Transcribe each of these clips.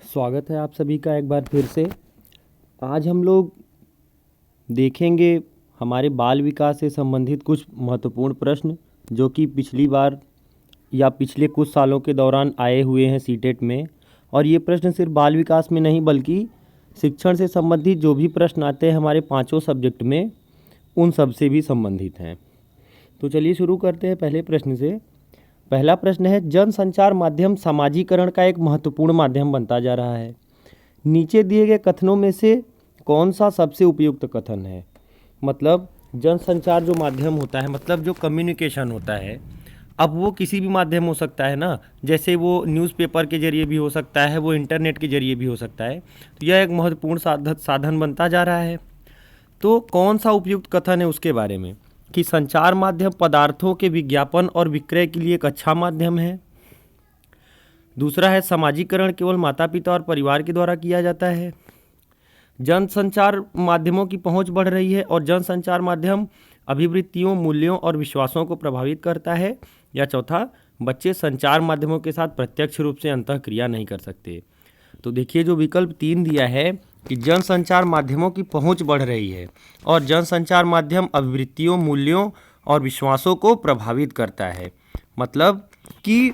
स्वागत है आप सभी का एक बार फिर से। आज हम लोग देखेंगे हमारे बाल विकास से संबंधित कुछ महत्वपूर्ण प्रश्न जो कि पिछली बार या पिछले कुछ सालों के दौरान आए हुए हैं सीटेट में। और ये प्रश्न सिर्फ बाल विकास में नहीं बल्कि शिक्षण से संबंधित जो भी प्रश्न आते हैं हमारे पांचों सब्जेक्ट में उन सब से भी संबंधित हैं। तो चलिए शुरू करते हैं पहले प्रश्न से। पहला प्रश्न है, जनसंचार माध्यम सामाजिकरण का एक महत्वपूर्ण माध्यम बनता जा रहा है। नीचे दिए गए कथनों में से कौन सा सबसे उपयुक्त कथन है। मतलब जनसंचार जो माध्यम होता है, मतलब जो कम्युनिकेशन होता है, अब वो किसी भी माध्यम हो सकता है ना, जैसे वो न्यूज़पेपर के जरिए भी हो सकता है, वो इंटरनेट के जरिए भी हो सकता है। तो यह एक महत्वपूर्ण साधन बनता जा रहा है। तो कौन सा उपयुक्त कथन है उसके बारे में कि संचार माध्यम पदार्थों के विज्ञापन और विक्रय के लिए एक अच्छा माध्यम है। दूसरा है, सामाजिकरण केवल माता पिता और परिवार के द्वारा किया जाता है। जनसंचार माध्यमों की पहुंच बढ़ रही है और जनसंचार माध्यम अभिवृत्तियों, मूल्यों और विश्वासों को प्रभावित करता है। या चौथा, बच्चे संचार माध्यमों के साथ प्रत्यक्ष रूप से अंतःक्रिया नहीं कर सकते। तो देखिए जो विकल्प 3 दिया है कि जनसंचार माध्यमों की पहुंच बढ़ रही है और जनसंचार माध्यम अभिवृत्तियों, मूल्यों और विश्वासों को प्रभावित करता है। मतलब कि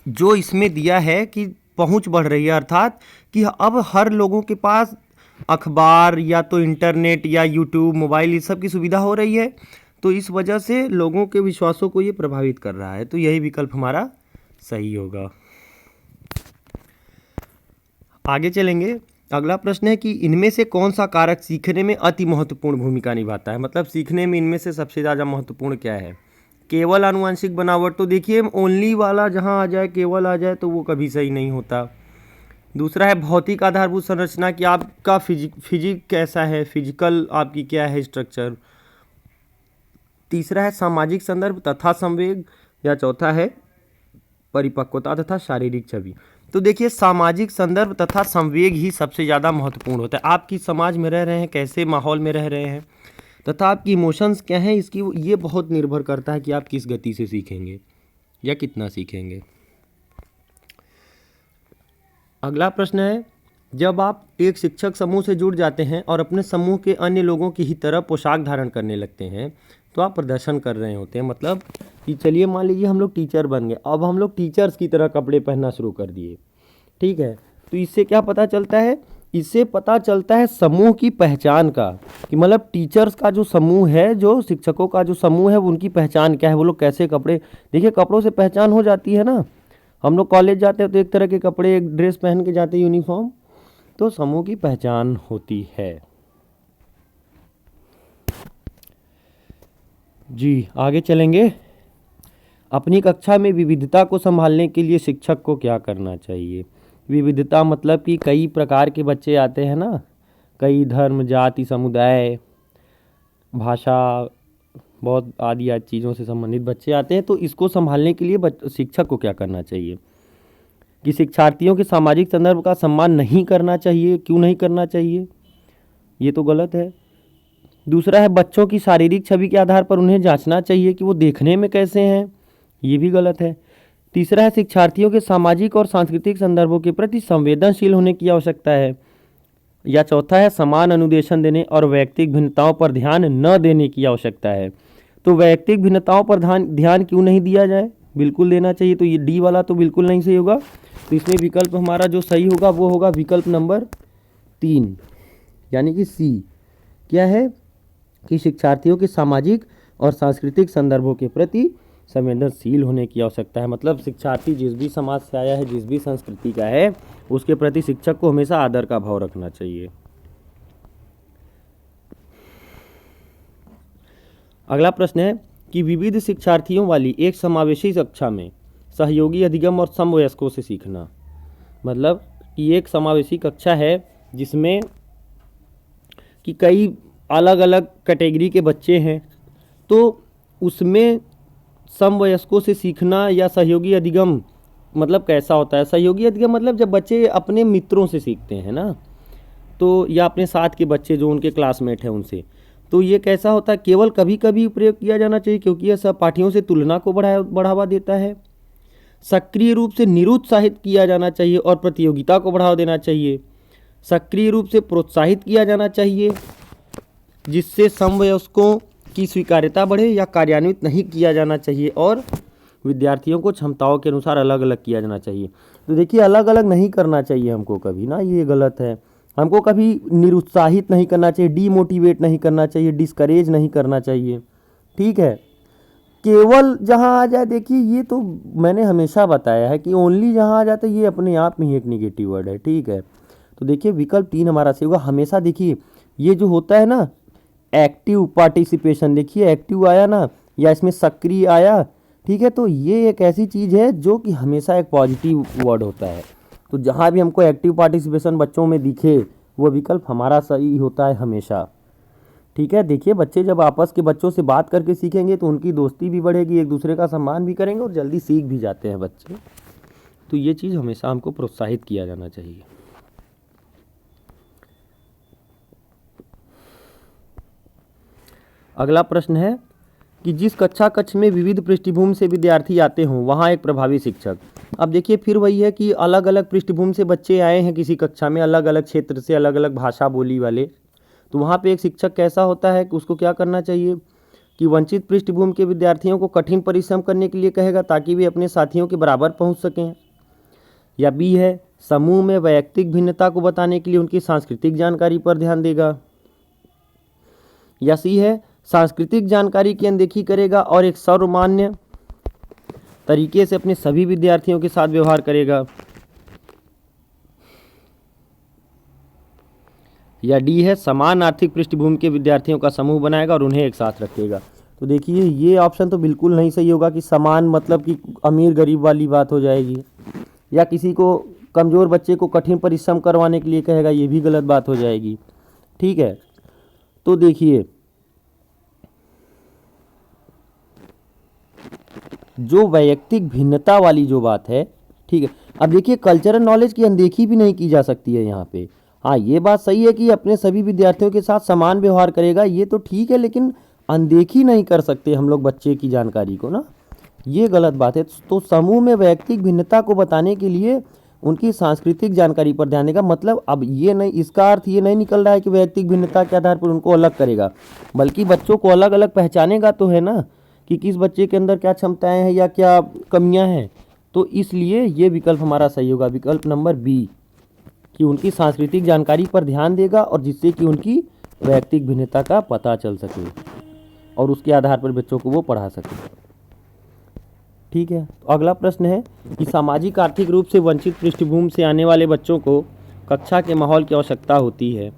जो इसमें दिया है कि पहुंच बढ़ रही है, अर्थात कि अब हर लोगों के पास अखबार या तो इंटरनेट या यूट्यूब, मोबाइल, इस सब की सुविधा हो रही है। तो इस वजह से लोगों के विश्वासों को ये प्रभावित कर रहा है। तो यही विकल्प हमारा सही होगा। आगे चलेंगे। अगला प्रश्न है कि इनमें से कौन सा कारक सीखने में अति महत्वपूर्ण भूमिका निभाता है। मतलब सीखने में इनमें से सबसे ज़्यादा महत्वपूर्ण क्या है। केवल आनुवंशिक बनावट, तो देखिए ओनली वाला जहाँ आ जाए, केवल आ जाए तो वो कभी सही नहीं होता। दूसरा है भौतिक आधारभूत संरचना, कि आपका फिजिक कैसा है, फिजिकल आपकी क्या है स्ट्रक्चर। तीसरा है सामाजिक संदर्भ तथा संवेग। या चौथा है परिपक्वता तथा शारीरिक छवि। तो देखिए सामाजिक संदर्भ तथा संवेग ही सबसे ज़्यादा महत्वपूर्ण होता है। आप किस समाज में रह रहे हैं, कैसे माहौल में रह रहे हैं, तथा आपकी इमोशंस क्या हैं, इसकी ये बहुत निर्भर करता है कि आप किस गति से सीखेंगे या कितना सीखेंगे। अगला प्रश्न है, जब आप एक शिक्षक समूह से जुड़ जाते हैं और अपने समूह के अन्य लोगों की ही तरह पोशाक धारण करने लगते हैं तो आप प्रदर्शन कर रहे होते हैं। मतलब कि चलिए मान लीजिए हम लोग टीचर बन गए, अब हम लोग टीचर्स की तरह कपड़े पहनना शुरू कर दिए, ठीक है। तो इससे क्या पता चलता है, इससे पता चलता है समूह की पहचान का, कि मतलब टीचर्स का जो समूह है, जो शिक्षकों का जो समूह है, उनकी पहचान क्या है, वो लोग कैसे कपड़े। देखिए कपड़ों से पहचान हो जाती है ना। हम लोग कॉलेज जाते हैं तो एक तरह के कपड़े, एक ड्रेस पहन के जाते हैं, यूनिफॉर्म। तो समूह की पहचान होती है। जी आगे चलेंगे। अपनी कक्षा में विविधता को संभालने के लिए शिक्षक को क्या करना चाहिए। विविधता मतलब कि कई प्रकार के बच्चे आते हैं ना, कई धर्म, जाति, समुदाय, भाषा, बहुत आदि चीज़ों से संबंधित बच्चे आते हैं। तो इसको संभालने के लिए शिक्षक को क्या करना चाहिए कि शिक्षार्थियों के सामाजिक संदर्भ का सम्मान नहीं करना चाहिए। क्यों नहीं करना चाहिए, ये तो गलत है। दूसरा है बच्चों की शारीरिक छवि के आधार पर उन्हें जांचना चाहिए कि वो देखने में कैसे हैं, ये भी गलत है। तीसरा है शिक्षार्थियों के सामाजिक और सांस्कृतिक संदर्भों के प्रति संवेदनशील होने की आवश्यकता है। या चौथा है समान अनुदेशन देने और वैयक्तिक भिन्नताओं पर ध्यान न देने की आवश्यकता है। तो वैयक्तिक भिन्नताओं पर ध्यान क्यों नहीं दिया जाए, बिल्कुल देना चाहिए। तो ये डी वाला तो बिल्कुल नहीं सही होगा। तो इसमें विकल्प हमारा जो सही होगा वो होगा विकल्प नंबर 3, यानी कि सी। क्या है कि शिक्षार्थियों के सामाजिक और सांस्कृतिक संदर्भों के प्रति संवेदनशील होने की आवश्यकता है। मतलब शिक्षार्थी जिस भी समाज से आया है, जिस भी संस्कृति का है, उसके प्रति शिक्षक को हमेशा आदर का भाव रखना चाहिए। अगला प्रश्न है कि विविध शिक्षार्थियों वाली एक समावेशी कक्षा में सहयोगी अधिगम और समवयस्कों से सीखना। मतलब कि एक समावेशी कक्षा है जिसमें कि कई अलग अलग कैटेगरी के बच्चे हैं, तो उसमें समवयस्कों से सीखना या सहयोगी अधिगम मतलब कैसा होता है। सहयोगी अधिगम मतलब जब बच्चे अपने मित्रों से सीखते हैं ना, तो या अपने साथ के बच्चे जो उनके क्लासमेट हैं उनसे, तो ये कैसा होता है, केवल कभी कभी प्रयोग किया जाना चाहिए क्योंकि यह सहपाठियों से तुलना को बढ़ावा देता है। सक्रिय रूप से निरुत्साहित किया जाना चाहिए और प्रतियोगिता को बढ़ावा देना चाहिए। सक्रिय रूप से प्रोत्साहित किया जाना चाहिए जिससे समवयस्कों की स्वीकार्यता बढ़े, या कार्यान्वित नहीं किया जाना चाहिए और विद्यार्थियों को क्षमताओं के अनुसार अलग अलग किया जाना चाहिए। तो देखिए अलग अलग नहीं करना चाहिए हमको कभी ना, ये गलत है। हमको कभी निरुत्साहित नहीं करना चाहिए, डीमोटिवेट नहीं करना चाहिए, डिस्करेज नहीं करना चाहिए। ठीक है, केवल जहाँ आ जाए, देखिए ये तो मैंने हमेशा बताया है कि ओनली जहाँ आ जाता है ये अपने आप में ही एक निगेटिव वर्ड है। ठीक है, तो देखिए विकल्प 3 हमारा सही होगा। हमेशा देखिए ये जो होता है ना एक्टिव पार्टिसिपेशन, देखिए एक्टिव आया ना, या इसमें सक्रिय आया। ठीक है, तो ये एक ऐसी चीज़ है जो कि हमेशा एक पॉजिटिव वर्ड होता है। तो जहाँ भी हमको एक्टिव पार्टिसिपेशन बच्चों में दिखे वो विकल्प हमारा सही होता है हमेशा। ठीक है, देखिए बच्चे जब आपस के बच्चों से बात करके सीखेंगे तो उनकी दोस्ती भी बढ़ेगी, एक दूसरे का सम्मान भी करेंगे और जल्दी सीख भी जाते हैं बच्चे। तो ये चीज़ हमेशा हमको प्रोत्साहित किया जाना चाहिए। अगला प्रश्न है कि जिस कक्षा कक्ष में विविध पृष्ठभूमि से विद्यार्थी आते हों वहाँ एक प्रभावी शिक्षक। अब देखिए फिर वही है कि अलग अलग पृष्ठभूमि से बच्चे आए हैं किसी कक्षा में, अलग अलग क्षेत्र से, अलग अलग भाषा बोली वाले, तो वहाँ पे एक शिक्षक कैसा होता है कि उसको क्या करना चाहिए कि वंचित पृष्ठभूमि के विद्यार्थियों को कठिन परिश्रम करने के लिए कहेगा ताकि वे अपने साथियों के बराबर पहुँच सकें। या बी है समूह में वैयक्तिक भिन्नता को बताने के लिए उनकी सांस्कृतिक जानकारी पर ध्यान देगा। या सी है सांस्कृतिक जानकारी की अनदेखी करेगा और एक सर्वमान्य तरीके से अपने सभी विद्यार्थियों के साथ व्यवहार करेगा। या डी है समान आर्थिक पृष्ठभूमि के विद्यार्थियों का समूह बनाएगा और उन्हें एक साथ रखेगा। तो देखिए ये ऑप्शन तो बिल्कुल नहीं सही होगा कि समान मतलब कि अमीर गरीब वाली बात हो जाएगी, या किसी को कमज़ोर बच्चे को कठिन परिश्रम करवाने के लिए कहेगा, ये भी गलत बात हो जाएगी। ठीक है, तो देखिए जो वैयक्तिक भिन्नता वाली जो बात है, ठीक है, अब देखिए कल्चरल नॉलेज की अनदेखी भी नहीं की जा सकती है यहाँ पे। हाँ ये बात सही है कि अपने सभी विद्यार्थियों के साथ समान व्यवहार करेगा, ये तो ठीक है, लेकिन अनदेखी नहीं कर सकते हम लोग बच्चे की जानकारी को ना, ये गलत बात है। तो समूह में वैयक्तिक भिन्नता को बताने के लिए उनकी सांस्कृतिक जानकारी पर ध्यान देगा। मतलब अब ये नहीं, इसका अर्थ ये नहीं निकल रहा है कि वैयक्तिक भिन्नता के आधार पर उनको अलग करेगा, बल्कि बच्चों को अलग अलग पहचानेगा तो है ना कि किस बच्चे के अंदर क्या क्षमताएं हैं या क्या कमियां हैं। तो इसलिए ये विकल्प हमारा सही होगा, विकल्प नंबर बी, कि उनकी सांस्कृतिक जानकारी पर ध्यान देगा और जिससे कि उनकी वैयक्तिक भिन्नता का पता चल सके और उसके आधार पर बच्चों को वो पढ़ा सके। ठीक है, तो अगला प्रश्न है कि सामाजिक आर्थिक रूप से वंचित पृष्ठभूमि से आने वाले बच्चों को कक्षा के माहौल की आवश्यकता होती है।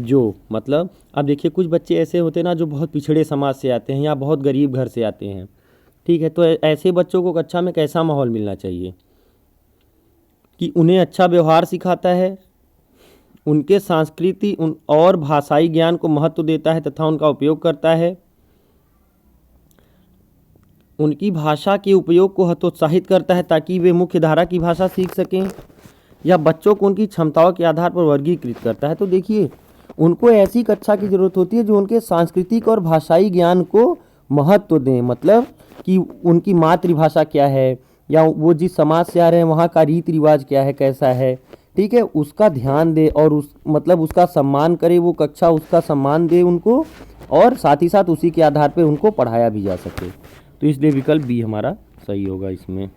जो मतलब अब देखिए कुछ बच्चे ऐसे होते हैं ना जो बहुत पिछड़े समाज से आते हैं या बहुत गरीब घर से आते हैं। ठीक है, तो ऐसे बच्चों को कक्षा में कैसा माहौल मिलना चाहिए कि उन्हें अच्छा व्यवहार सिखाता है, उनके संस्कृति और भाषाई ज्ञान को महत्व देता है तथा उनका उपयोग करता है, उनकी भाषा के उपयोग को हतोत्साहित करता है ताकि वे मुख्य धारा की भाषा सीख सकें, या बच्चों को उनकी क्षमताओं के आधार पर वर्गीकृत करता है। तो देखिए उनको ऐसी कक्षा की ज़रूरत होती है जो उनके सांस्कृतिक और भाषाई ज्ञान को महत्व दें, मतलब कि उनकी मातृभाषा क्या है या वो जिस समाज से आ रहे हैं वहाँ का रीति रिवाज क्या है, कैसा है, ठीक है, उसका ध्यान दे और उस मतलब उसका सम्मान करे, वो कक्षा उसका सम्मान दे उनको, और साथ ही साथ उसी के आधार पर उनको पढ़ाया भी जा सके। तो इसलिए विकल्प बी हमारा सही होगा इसमें।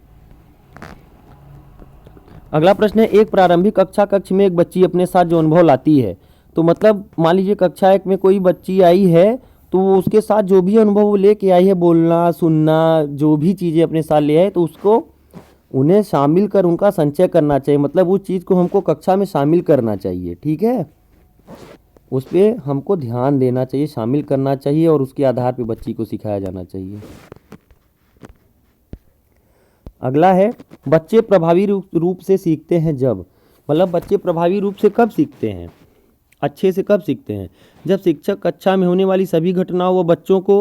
अगला प्रश्न है एक प्रारंभिक कक्षा कक्ष में एक बच्ची अपने साथ जो अनुभव लाती है, तो मतलब मान लीजिए कक्षा 1 में कोई बच्ची आई है तो वो उसके साथ जो भी अनुभव वो लेके आई है, बोलना सुनना जो भी चीज़ें अपने साथ ले आए, तो उसको उन्हें शामिल कर उनका संचय करना चाहिए। मतलब उस चीज़ को हमको कक्षा में शामिल करना चाहिए। ठीक है, उस पर हमको ध्यान देना चाहिए, शामिल करना चाहिए और उसके आधार पर बच्ची को सिखाया जाना चाहिए। अगला है बच्चे प्रभावी रूप से सीखते हैं जब, मतलब बच्चे प्रभावी रूप से कब सीखते हैं, अच्छे से कब सीखते हैं, जब शिक्षक कक्षा में होने वाली सभी घटनाओं व बच्चों को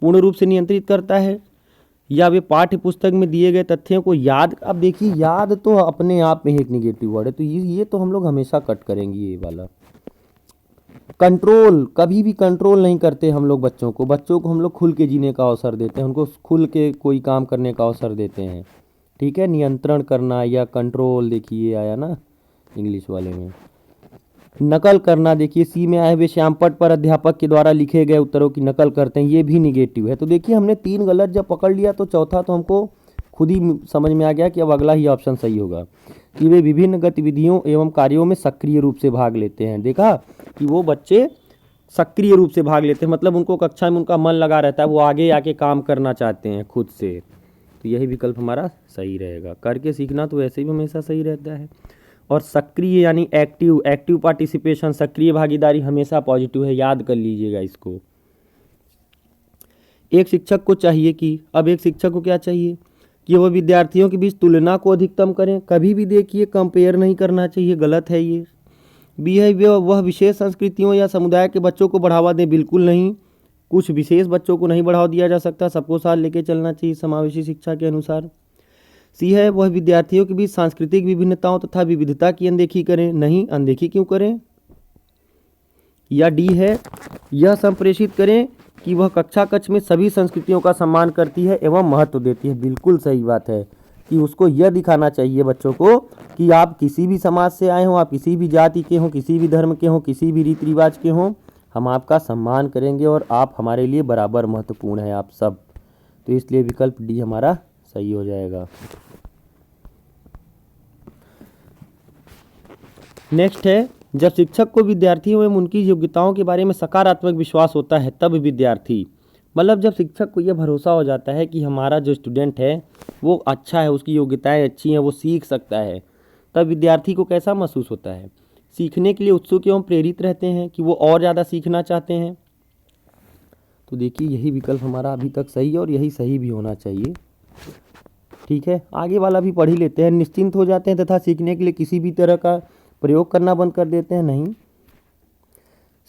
पूर्ण रूप से नियंत्रित करता है, या वे पाठ्य पुस्तक में दिए गए तथ्यों को याद। अब देखिए याद तो अपने आप में एक निगेटिव वर्ड है, तो ये तो हम लोग हमेशा कट करेंगे ये वाला। कंट्रोल, कभी भी कंट्रोल नहीं करते हम लोग बच्चों को हम लोग खुल के जीने का अवसर देते हैं, उनको खुल के कोई काम करने का अवसर देते हैं। ठीक है, नियंत्रण करना या कंट्रोल, देखिए आया ना इंग्लिश वाले में। नकल करना, देखिए सी में आए हुए श्यामपट्ट पर अध्यापक के द्वारा लिखे गए उत्तरों की नकल करते हैं, ये भी निगेटिव है। तो देखिए हमने 3 गलत जब पकड़ लिया तो चौथा तो हमको खुद ही समझ में आ गया कि अब अगला ही ऑप्शन सही होगा, कि वे विभिन्न गतिविधियों एवं कार्यों में सक्रिय रूप से भाग लेते हैं। देखा कि वो बच्चे सक्रिय रूप से भाग लेते हैं, मतलब उनको कक्षा में उनका मन लगा रहता है, वो आगे आके काम करना चाहते हैं खुद से। तो यही विकल्प हमारा सही रहेगा। करके सीखना तो वैसे भी हमेशा सही रहता है। और सक्रिय यानी एक्टिव, एक्टिव पार्टिसिपेशन, सक्रिय भागीदारी हमेशा पॉजिटिव है, याद कर लीजिएगा इसको। एक शिक्षक को चाहिए कि, अब एक शिक्षक को क्या चाहिए कि वह विद्यार्थियों के बीच तुलना को अधिकतम करें। कभी भी देखिए कंपेयर नहीं करना चाहिए, गलत है ये। बी है वह विशेष संस्कृतियों या समुदाय के बच्चों को बढ़ावा दें, बिल्कुल नहीं। कुछ विशेष बच्चों को नहीं बढ़ावा दिया जा सकता, सबको साथ लेके चलना चाहिए समावेशी शिक्षा के अनुसार। सी है वह विद्यार्थियों के बीच सांस्कृतिक विभिन्नताओं तथा विविधता की अनदेखी करें, नहीं, अनदेखी क्यों करें। या डी है यह संप्रेषित करें कि वह कक्षा कक्ष में सभी संस्कृतियों का सम्मान करती है एवं महत्व देती है, बिल्कुल सही बात है कि उसको यह दिखाना चाहिए बच्चों को कि आप किसी भी समाज से आए हों, आप किसी भी जाति के हों, किसी भी धर्म के हों, किसी भी रीति रिवाज के हों, हम आपका सम्मान करेंगे और आप हमारे लिए बराबर महत्वपूर्ण है, आप सब। तो इसलिए विकल्प डी हमारा सही हो जाएगा। नेक्स्ट है, जब शिक्षक को विद्यार्थियों एवं उनकी योग्यताओं के बारे में सकारात्मक विश्वास होता है तब विद्यार्थी, मतलब जब शिक्षक को यह भरोसा हो जाता है कि हमारा जो स्टूडेंट है वो अच्छा है, उसकी योग्यताएं अच्छी हैं, वो सीख सकता है, तब विद्यार्थी को कैसा महसूस होता है, सीखने के लिए उत्सुक एवं प्रेरित रहते हैं कि वो और ज़्यादा सीखना चाहते हैं। तो देखिए यही विकल्प हमारा अभी तक सही है और यही सही भी होना चाहिए। ठीक है, आगे वाला भी पढ़ ही लेते हैं। निश्चिंत हो जाते हैं तथा सीखने के लिए किसी भी तरह का प्रयोग करना बंद कर देते हैं, नहीं।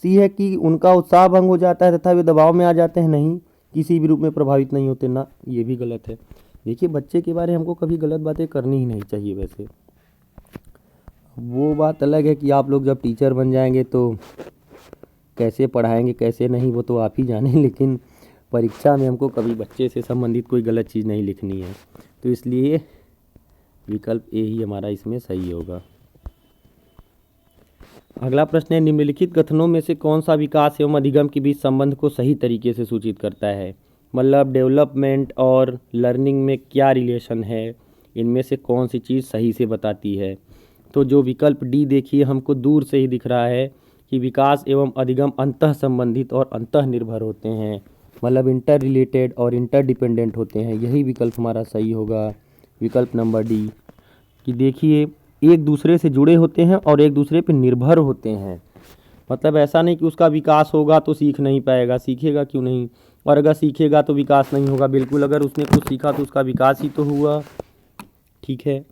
सी है कि उनका उत्साह भंग हो जाता है तथा वे दबाव में आ जाते हैं, नहीं। किसी भी रूप में प्रभावित नहीं होते, ना, ये भी गलत है। देखिए बच्चे के बारे में हमको कभी गलत बातें करनी ही नहीं चाहिए। वैसे वो बात अलग है कि आप लोग जब टीचर बन जाएंगे तो कैसे पढ़ाएंगे कैसे नहीं, वो तो आप ही जाने, लेकिन परीक्षा में हमको कभी बच्चे से संबंधित कोई गलत चीज़ नहीं लिखनी है। तो इसलिए विकल्प ए ही हमारा इसमें सही होगा। अगला प्रश्न है, निम्नलिखित कथनों में से कौन सा विकास एवं अधिगम के बीच संबंध को सही तरीके से सूचित करता है, मतलब डेवलपमेंट और लर्निंग में क्या रिलेशन है, इनमें से कौन सी चीज़ सही से बताती है। तो जो विकल्प डी देखिए हमको दूर से ही दिख रहा है कि विकास एवं अधिगम अंतः संबंधित और अंतः निर्भर होते हैं, मतलब इंटर रिलेटेड और इंटर डिपेंडेंट होते हैं। यही विकल्प हमारा सही होगा, विकल्प नंबर डी, कि देखिए एक दूसरे से जुड़े होते हैं और एक दूसरे पे निर्भर होते हैं। मतलब ऐसा नहीं कि उसका विकास होगा तो सीख नहीं पाएगा, सीखेगा क्यों नहीं, और अगर सीखेगा तो विकास नहीं होगा, बिल्कुल अगर उसने कुछ सीखा तो उसका विकास ही तो हुआ। ठीक है,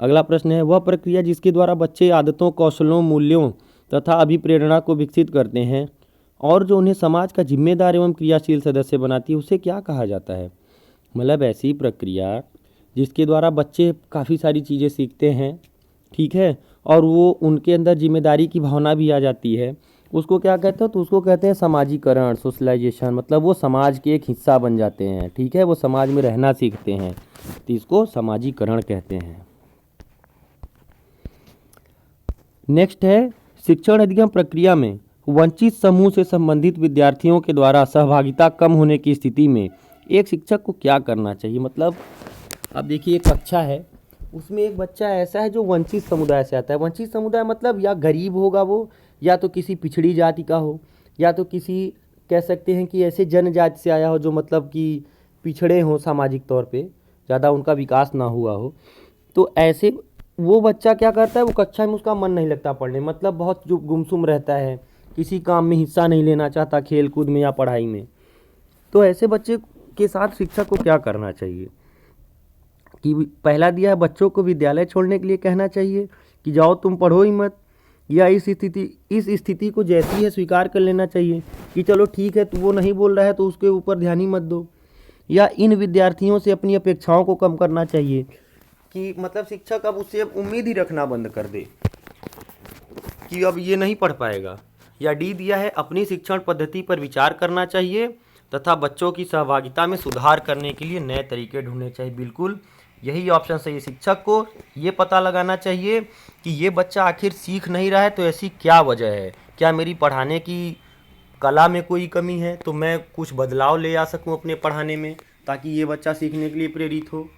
अगला प्रश्न है, वह प्रक्रिया जिसके द्वारा बच्चे आदतों, कौशलों, मूल्यों तथा अभिप्रेरणा को विकसित करते हैं और जो उन्हें समाज का जिम्मेदार एवं क्रियाशील सदस्य बनाती है, उसे क्या कहा जाता है। मतलब ऐसी प्रक्रिया जिसके द्वारा बच्चे काफ़ी सारी चीज़ें सीखते हैं, ठीक है, और वो उनके अंदर जिम्मेदारी की भावना भी आ जाती है, उसको क्या कहते हैं, तो उसको कहते हैं समाजीकरण, सोशलाइजेशन। मतलब वो समाज के एक हिस्सा बन जाते हैं, ठीक है, वो समाज में रहना सीखते हैं, तो इसको समाजीकरण कहते हैं। नेक्स्ट है, शिक्षण अधिगम प्रक्रिया में वंचित समूह से संबंधित विद्यार्थियों के द्वारा सहभागिता कम होने की स्थिति में एक शिक्षक को क्या करना चाहिए। मतलब अब देखिए एक कक्षा है, उसमें एक बच्चा ऐसा है जो वंचित समुदाय से आता है। वंचित समुदाय मतलब या गरीब होगा वो, या तो किसी पिछड़ी जाति का हो, या तो किसी कह सकते हैं कि ऐसे जनजाति से आया हो जो मतलब कि पिछड़े हों सामाजिक तौर पे, ज़्यादा उनका विकास ना हुआ हो। तो ऐसे वो बच्चा क्या करता है, वो कक्षा में उसका मन नहीं लगता पढ़ने, मतलब बहुत जो गुमसुम रहता है, किसी काम में हिस्सा नहीं लेना चाहता, खेल कूद में या पढ़ाई में। तो ऐसे बच्चे के साथ शिक्षक को क्या करना चाहिए कि पहला दिया है, बच्चों को विद्यालय छोड़ने के लिए कहना चाहिए कि जाओ तुम पढ़ो ही मत, या इस स्थिति को जैसी है स्वीकार कर लेना चाहिए कि चलो ठीक है तो वो नहीं बोल रहा है तो उसके ऊपर ध्यान ही मत दो, या इन विद्यार्थियों से अपनी अपेक्षाओं को कम करना चाहिए कि मतलब शिक्षक अब उससे अब उम्मीद ही रखना बंद कर दे कि अब ये नहीं पढ़ पाएगा। या डी दिया है, अपनी शिक्षण पद्धति पर विचार करना चाहिए तथा बच्चों की सहभागिता में सुधार करने के लिए नए तरीके ढूंढने चाहिए। बिल्कुल यही ऑप्शन सही है। शिक्षक को ये पता लगाना चाहिए कि ये बच्चा आखिर सीख नहीं रहा है, तो ऐसी क्या वजह है, क्या मेरी पढ़ाने की कला में कोई कमी है, तो मैं कुछ बदलाव ले आ सकूं अपने पढ़ाने में, ताकि ये बच्चा सीखने के लिए प्रेरित हो।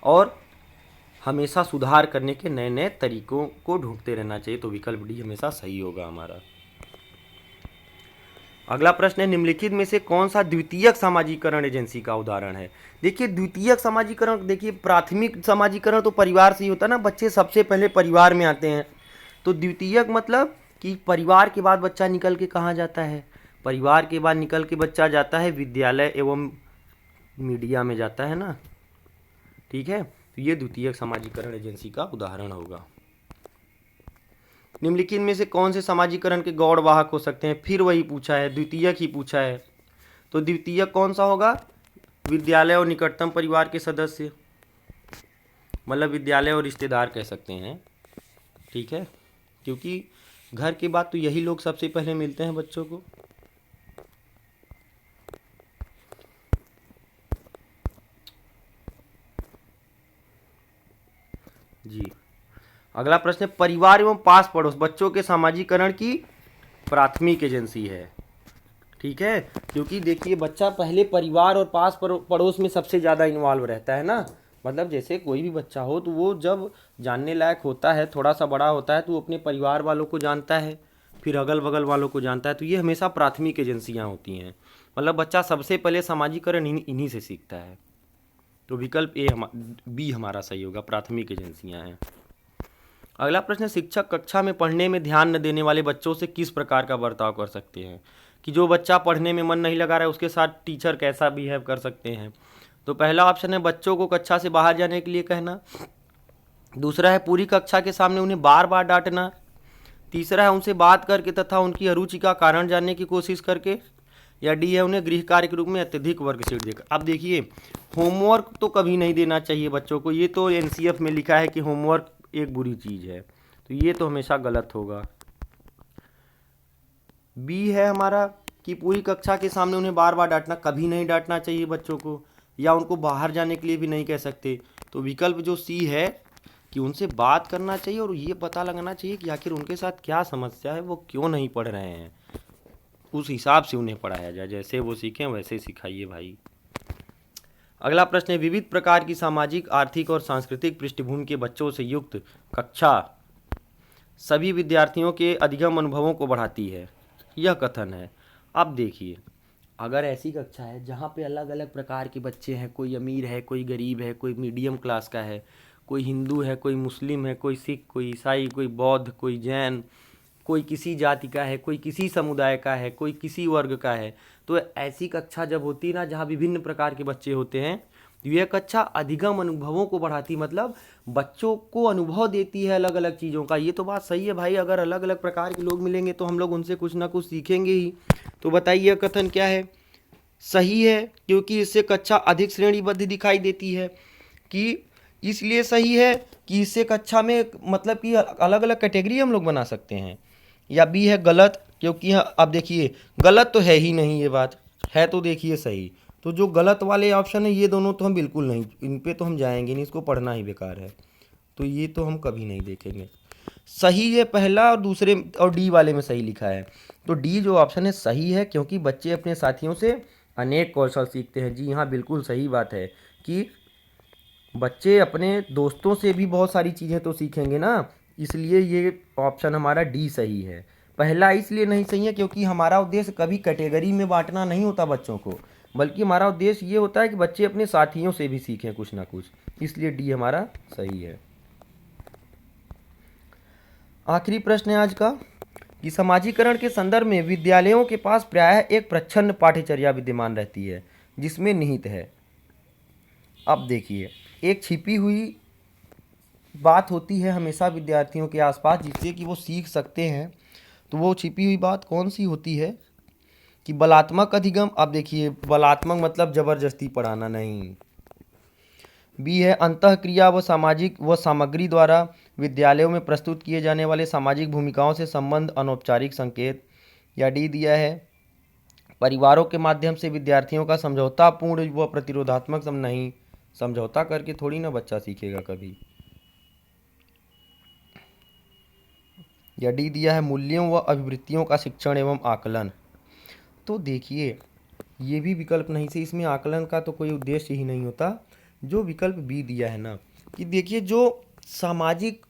और हमेशा सुधार करने के नए नए तरीकों को ढूंढते रहना चाहिए। तो विकल्प डी हमेशा सही होगा हमारा। अगला प्रश्न है, निम्नलिखित में से कौन सा द्वितीयक सामाजिकरण एजेंसी का उदाहरण है। देखिए द्वितीयक सामाजिकरण, देखिए प्राथमिक सामाजिकरण तो परिवार से ही होता है ना, बच्चे सबसे पहले परिवार में आते हैं। तो द्वितीयक मतलब कि परिवार के बाद बच्चा निकल के कहाँ जाता है, परिवार के बाद निकल के बच्चा जाता है विद्यालय एवं मीडिया में जाता है ना, ठीक है। तो ये द्वितीयक सामाजिकरण एजेंसी का उदाहरण होगा। निम्नलिखित में से कौन से सामाजिकरण के गौड़ वाहक हो सकते हैं, फिर वही पूछा है, द्वितीयक ही पूछा है। तो द्वितीयक कौन सा होगा, विद्यालय और निकटतम परिवार के सदस्य, मतलब विद्यालय और रिश्तेदार कह सकते हैं, ठीक है, क्योंकि घर के बाद तो यही लोग सबसे पहले मिलते हैं बच्चों को। जी, अगला प्रश्न है, परिवार एवं पास पड़ोस बच्चों के सामाजिकरण की प्राथमिक एजेंसी है, ठीक है, क्योंकि देखिए बच्चा पहले परिवार और पास पड़ोस में सबसे ज़्यादा इन्वॉल्व रहता है ना। मतलब जैसे कोई भी बच्चा हो तो वो जब जानने लायक होता है, थोड़ा सा बड़ा होता है, तो वो अपने परिवार वालों को जानता है, फिर अगल बगल वालों को जानता है। तो ये हमेशा प्राथमिक एजेंसियाँ होती हैं, मतलब बच्चा सबसे पहले सामाजिकरण इन्हीं से सीखता है। तो विकल्प ए बी हमारा सही होगा, प्राथमिक एजेंसियाँ हैं। अगला प्रश्न है, शिक्षक कक्षा में पढ़ने में ध्यान न देने वाले बच्चों से किस प्रकार का बर्ताव कर सकते हैं, कि जो बच्चा पढ़ने में मन नहीं लगा रहा है उसके साथ टीचर कैसा बिहेव कर सकते हैं। तो पहला ऑप्शन है बच्चों को कक्षा से बाहर जाने के लिए कहना, दूसरा है पूरी कक्षा के सामने उन्हें बार बार डांटना, तीसरा है उनसे बात करके तथा उनकी अरुचि का कारण जानने की कोशिश करके, या डी है उन्हें गृह कार्य के रूप में अत्यधिक वर्कशीट देकर। अब देखिए होमवर्क तो कभी नहीं देना चाहिए बच्चों को, ये तो एनसीएफ में लिखा है कि होमवर्क एक बुरी चीज़ है, तो ये तो हमेशा गलत होगा। बी है हमारा कि पूरी कक्षा के सामने उन्हें बार बार डांटना, कभी नहीं डांटना चाहिए बच्चों को, या उनको बाहर जाने के लिए भी नहीं कह सकते। तो विकल्प जो सी है कि उनसे बात करना चाहिए और ये पता लगाना चाहिए कि आखिर उनके साथ क्या समस्या है, वो क्यों नहीं पढ़ रहे हैं, उस हिसाब से उन्हें पढ़ाया जाए, जैसे वो सीखें वैसे सिखाइए भाई। अगला प्रश्न है, विविध प्रकार की सामाजिक, आर्थिक और सांस्कृतिक पृष्ठभूमि के बच्चों से युक्त कक्षा सभी विद्यार्थियों के अधिगम अनुभवों को बढ़ाती है, यह कथन है। अब देखिए अगर ऐसी कक्षा है जहाँ पे अलग अलग प्रकार के बच्चे हैं, कोई अमीर है, कोई गरीब है, कोई मीडियम क्लास का है, कोई हिंदू है, कोई मुस्लिम है, कोई सिख, कोई ईसाई, कोई बौद्ध, कोई जैन, कोई किसी जाति का है, कोई किसी समुदाय का है, कोई किसी वर्ग का है, तो ऐसी कक्षा जब होती है ना जहाँ विभिन्न प्रकार के बच्चे होते हैं, तो यह कक्षा अधिगम अनुभवों को बढ़ाती, मतलब बच्चों को अनुभव देती है अलग अलग चीज़ों का। ये तो बात सही है भाई, अगर अलग अलग प्रकार के लोग मिलेंगे तो हम लोग उनसे कुछ ना कुछ सीखेंगे ही। तो बताइए यह कथन क्या है, सही है, क्योंकि इससे कक्षा अधिक श्रेणीबद्ध दिखाई देती है। कि इसलिए सही है कि इससे कक्षा में मतलब कि अलग अलग कैटेगरी हम लोग बना सकते हैं। या बी है गलत, क्योंकि अब देखिए गलत तो है ही नहीं, ये बात है तो देखिए सही। तो जो गलत वाले ऑप्शन है ये दोनों तो हम बिल्कुल नहीं, इन पे तो हम जाएंगे नहीं, इसको पढ़ना ही बेकार है, तो ये तो हम कभी नहीं देखेंगे। सही है पहला और दूसरे और डी वाले में सही लिखा है, तो डी जो ऑप्शन है सही है, क्योंकि बच्चे अपने साथियों से अनेक कौशल सीखते हैं। जी हाँ, बिल्कुल सही बात है कि बच्चे अपने दोस्तों से भी बहुत सारी चीज़ें तो सीखेंगे ना, इसलिए ये ऑप्शन हमारा डी सही है। पहला इसलिए नहीं सही है क्योंकि हमारा उद्देश्य कभी कैटेगरी में बांटना नहीं होता बच्चों को, बल्कि हमारा उद्देश्य ये होता है कि बच्चे अपने साथियों से भी सीखें कुछ ना कुछ, इसलिए डी हमारा सही है। आखिरी प्रश्न है आज का कि समाजीकरण के संदर्भ में विद्यालयों के पास प्रायः एक प्रच्छन्न पाठ्यचर्या विद्यमान रहती है जिसमें निहित है। अब देखिए एक छिपी हुई बात होती है हमेशा विद्यार्थियों के आसपास जिससे कि वो सीख सकते हैं। तो वो छिपी हुई बात कौन सी होती है कि बलात्मक अधिगम। अब देखिए बलात्मक मतलब ज़बरदस्ती पढ़ाना नहीं। बी है अंतः क्रिया व सामाजिक व सामग्री द्वारा विद्यालयों में प्रस्तुत किए जाने वाले सामाजिक भूमिकाओं से संबंध अनौपचारिक संकेत। या डी दिया है परिवारों के माध्यम से विद्यार्थियों का समझौतापूर्ण व प्रतिरोधात्मक नहीं, समझौता करके थोड़ी ना बच्चा सीखेगा कभी। या डी दिया है मूल्यों व अभिवृत्तियों का शिक्षण एवं आकलन। तो देखिए ये भी विकल्प नहीं से, इसमें आकलन का तो कोई उद्देश्य ही नहीं होता। जो विकल्प बी दिया है ना कि देखिए जो सामाजिक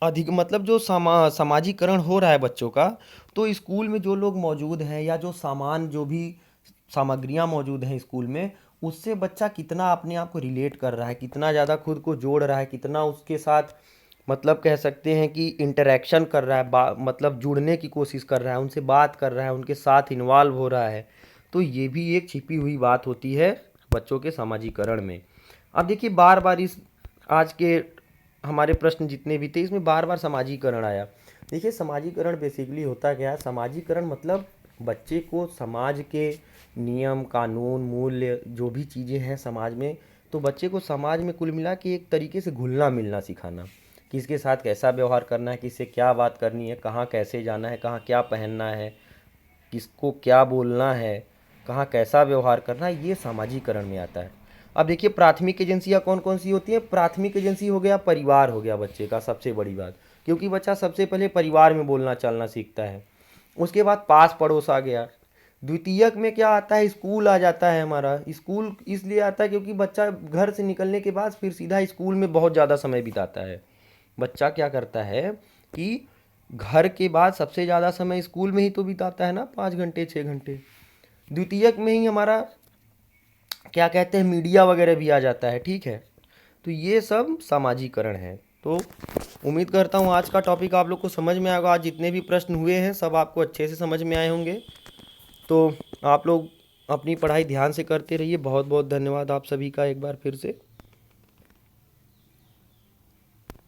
अधिक मतलब जो सामाजिकरण हो रहा है बच्चों का, तो स्कूल में जो लोग मौजूद हैं या जो सामान जो भी सामग्रियां मौजूद हैं स्कूल में, उससे बच्चा कितना अपने आप को रिलेट कर रहा है, कितना ज़्यादा खुद को जोड़ रहा है, कितना उसके साथ मतलब कह सकते हैं कि इंटरेक्शन कर रहा है, मतलब जुड़ने की कोशिश कर रहा है, उनसे बात कर रहा है, उनके साथ इन्वॉल्व हो रहा है। तो ये भी एक छिपी हुई बात होती है बच्चों के सामाजिकरण में। अब देखिए बार बार इस आज के हमारे प्रश्न जितने भी थे इसमें बार बार सामाजिकरण आया। देखिए सामाजिकरण बेसिकली होता क्या है, सामाजिकरण मतलब बच्चे को समाज के नियम कानून मूल्य जो भी चीज़ें हैं समाज में, तो बच्चे को समाज में कुल मिला के एक तरीके से घुलना मिलना सिखाना, किसके साथ कैसा व्यवहार करना है, किससे क्या बात करनी है, कहाँ कैसे जाना है, कहाँ क्या पहनना है, किसको क्या बोलना है, कहाँ कैसा व्यवहार करना है, ये सामाजिकरण में आता है। अब देखिए प्राथमिक एजेंसियाँ कौन कौन सी होती हैं। प्राथमिक एजेंसी हो गया परिवार, हो गया बच्चे का सबसे बड़ी बात, क्योंकि बच्चा सबसे पहले परिवार में बोलना चलना सीखता है। उसके बाद पास पड़ोस आ गया। द्वितीयक में क्या आता है, स्कूल आ जाता है हमारा। स्कूल इसलिए आता है क्योंकि बच्चा घर से निकलने के बाद फिर सीधा स्कूल में बहुत ज़्यादा समय बिताता है। बच्चा क्या करता है कि घर के बाद सबसे ज़्यादा समय स्कूल में ही तो बिताता है ना, 5 घंटे 6 घंटे। द्वितीयक में ही हमारा क्या कहते हैं मीडिया वगैरह भी आ जाता है, ठीक है। तो ये सब सामाजिकरण है। तो उम्मीद करता हूँ आज का टॉपिक आप लोग को समझ में आएगा। आज जितने भी प्रश्न हुए हैं सब आपको अच्छे से समझ में आए होंगे। तो आप लोग अपनी पढ़ाई ध्यान से करते रहिए। बहुत बहुत धन्यवाद आप सभी का एक बार फिर से।